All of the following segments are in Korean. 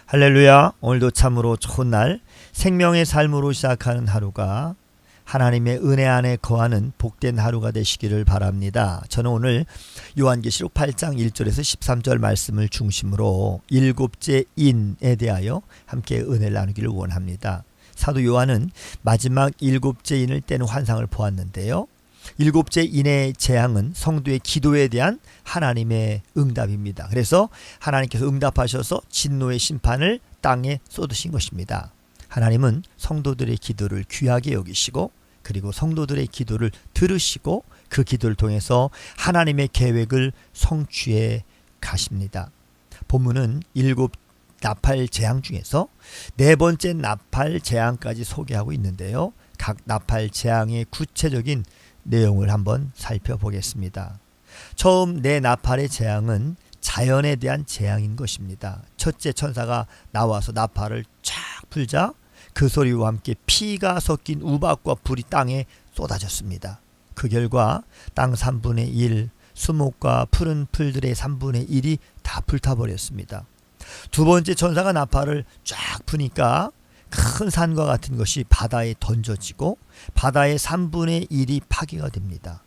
할렐루야. 오늘도 참으로 좋은 날, 생명의 삶으로 시작하는 하루가 하나님의 은혜 안에 거하는 복된 하루가 되시기를 바랍니다. 저는 오늘 요한계시록 8장 1절에서 13절 말씀을 중심으로 일곱째 인에 대하여 함께 은혜를 나누기를 원합니다. 사도 요한은 마지막 일곱째 인을 떼는 환상을 보았는데요. 일곱째 인의 재앙은 성도의 기도에 대한 하나님의 응답입니다. 그래서 하나님께서 응답하셔서 진노의 심판을 땅에 쏟으신 것입니다. 하나님은 성도들의 기도를 귀하게 여기시고 그리고 성도들의 기도를 들으시고 그 기도를 통해서 하나님의 계획을 성취해 가십니다. 본문은 일곱 나팔 재앙 중에서 네 번째 나팔 재앙까지 소개하고 있는데요. 각 나팔 재앙의 구체적인 내용을 한번 살펴보겠습니다. 처음 네 나팔의 재앙은 자연에 대한 재앙인 것입니다. 첫째 천사가 나와서 나팔을 쫙 불자 그 소리와 함께 피가 섞인 우박과 불이 땅에 쏟아졌습니다. 그 결과 땅 3분의 1, 수목과 푸른 풀들의 3분의 1이 다 불타버렸습니다. 두 번째 천사가 나팔을 쫙 부니까 큰 산과 같은 것이 바다에 던져지고 바다의 3분의 1이 파괴가 됩니다.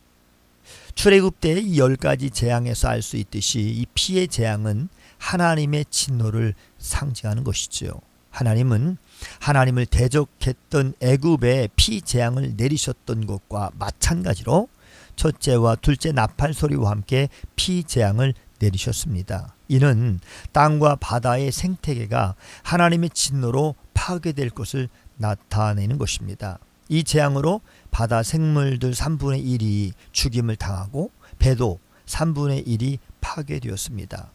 출애굽 때 이 10가지 재앙에서 알 수 있듯이 이 피의 재앙은 하나님의 진노를 상징하는 것이지요. 하나님은 하나님을 대적했던 애굽에 피 재앙을 내리셨던 것과 마찬가지로 첫째와 둘째 나팔 소리와 함께 피 재앙을 내리셨습니다. 이는 땅과 바다의 생태계가 하나님의 진노로 파괴될 것을 나타내는 것입니다. 이 재앙으로 바다 생물들 3분의 1이 죽임을 당하고 배도 3분의 1이 파괴되었습니다.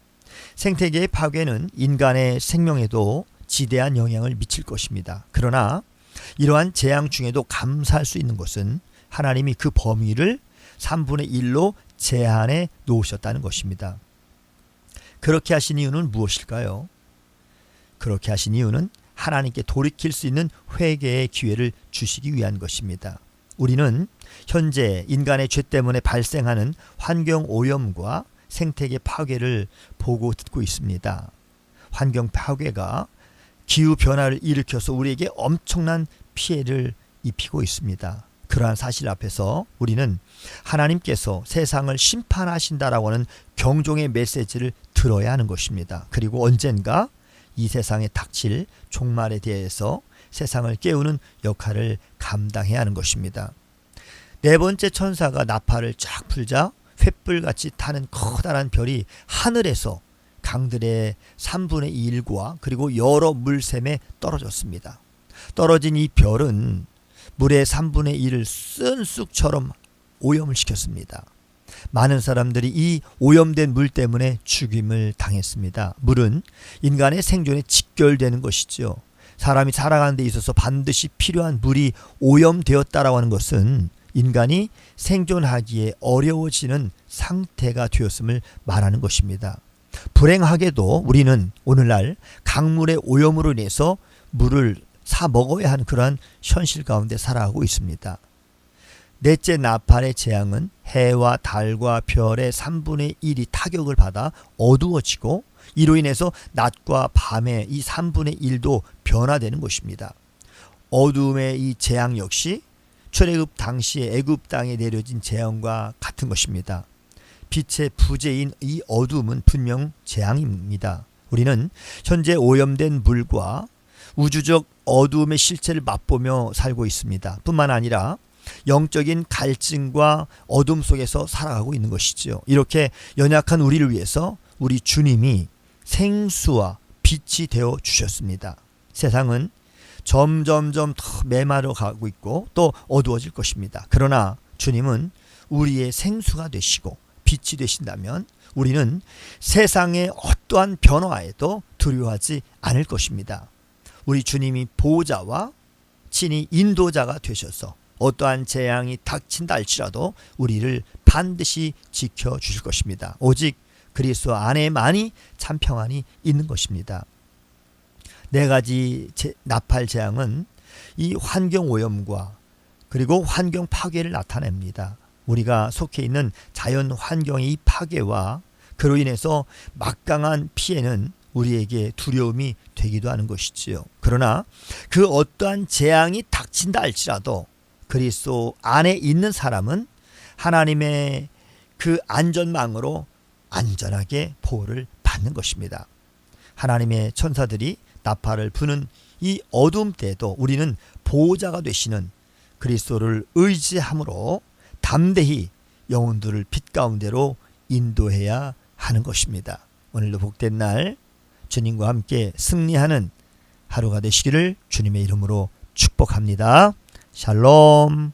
생태계의 파괴는 인간의 생명에도 지대한 영향을 미칠 것입니다. 그러나 이러한 재앙 중에도 감사할 수 있는 것은 하나님이 그 범위를 3분의 1로 제한해 놓으셨다는 것입니다. 그렇게 하신 이유는 무엇일까요? 그렇게 하신 이유는 하나님께 돌이킬 수 있는 회개의 기회를 주시기 위한 것입니다. 우리는 현재 인간의 죄 때문에 발생하는 환경 오염과 생태계 파괴를 보고 듣고 있습니다. 환경 파괴가 기후 변화를 일으켜서 우리에게 엄청난 피해를 입히고 있습니다. 그러한 사실 앞에서 우리는 하나님께서 세상을 심판하신다라고 하는 경종의 메시지를 들어야 하는 것입니다. 그리고 언젠가 이 세상에 닥칠 종말에 대해서 세상을 깨우는 역할을 감당해야 하는 것입니다. 네 번째 천사가 나팔을 쫙 불자 횃불같이 타는 커다란 별이 하늘에서 강들의 3분의 1과 그리고 여러 물샘에 떨어졌습니다. 떨어진 이 별은 물의 3분의 1을 쓴 쑥처럼 오염을 시켰습니다. 많은 사람들이 이 오염된 물 때문에 죽임을 당했습니다. 물은 인간의 생존에 직결되는 것이죠. 사람이 살아가는 데 있어서 반드시 필요한 물이 오염되었다라고 하는 것은 인간이 생존하기에 어려워지는 상태가 되었음을 말하는 것입니다. 불행하게도 우리는 오늘날 강물의 오염으로 인해서 물을 사 먹어야 하는 그러한 현실 가운데 살아가고 있습니다. 넷째 나팔의 재앙은 해와 달과 별의 3분의 1이 타격을 받아 어두워지고 이로 인해서 낮과 밤의 이 3분의 1도 변화되는 것입니다. 어두움의 이 재앙 역시 출애굽 당시에 애굽 땅에 내려진 재앙과 같은 것입니다. 빛의 부재인 이 어두움은 분명 재앙입니다. 우리는 현재 오염된 물과 우주적 어두움의 실체를 맛보며 살고 있습니다. 뿐만 아니라 영적인 갈증과 어둠 속에서 살아가고 있는 것이죠. 이렇게 연약한 우리를 위해서 우리 주님이 생수와 빛이 되어 주셨습니다. 세상은 점점점 더 메마르 가고 있고 또 어두워질 것입니다. 그러나 주님은 우리의 생수가 되시고 빛이 되신다면 우리는 세상의 어떠한 변화에도 두려워하지 않을 것입니다. 우리 주님이 보호자와 친히 인도자가 되셔서 어떠한 재앙이 닥친다 할지라도 우리를 반드시 지켜주실 것입니다. 오직 그리스도 안에만이 참 평안이 있는 것입니다. 네 가지 나팔 재앙은 이 환경 오염과 그리고 환경 파괴를 나타냅니다. 우리가 속해 있는 자연 환경의 이 파괴와 그로 인해서 막강한 피해는 우리에게 두려움이 되기도 하는 것이지요. 그러나 그 어떠한 재앙이 닥친다 할지라도 그리스도 안에 있는 사람은 하나님의 그 안전망으로 안전하게 보호를 받는 것입니다. 하나님의 천사들이 나팔을 부는 이 어두움 때에도 우리는 보호자가 되시는 그리스도를 의지함으로 담대히 영혼들을 빛 가운데로 인도해야 하는 것입니다. 오늘도 복된 날 주님과 함께 승리하는 하루가 되시기를 주님의 이름으로 축복합니다. 샬롬.